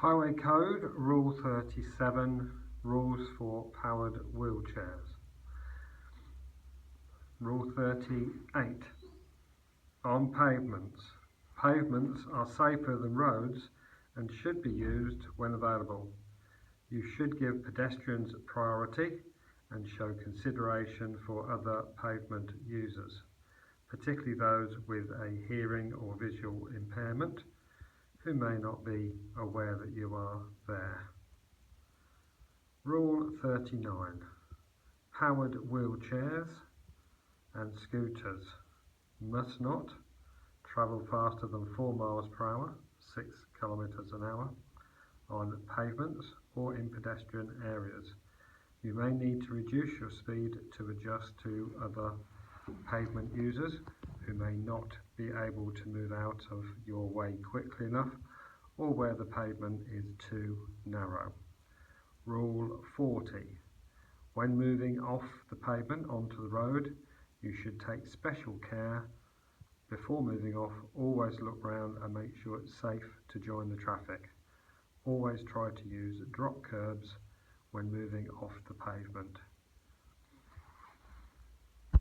Highway Code Rule 37, Rules for Powered Wheelchairs. Rule 38. On pavements. Pavements are safer than roads and should be used when available. You should give pedestrians priority and show consideration for other pavement users, particularly those with a hearing or visual impairment who may not be aware that you are there. Rule 39. Powered wheelchairs and scooters must not travel faster than 4 miles per hour, 6 kilometers an hour, on pavements or in pedestrian areas. You may need to reduce your speed to adjust to other pavement users who may not be able to move out of your way quickly enough or where the pavement is too narrow. Rule 40. When moving off the pavement onto the road, you should take special care before moving off. Always look round and make sure it's safe to join the traffic. Always try to use drop curbs when moving off the pavement.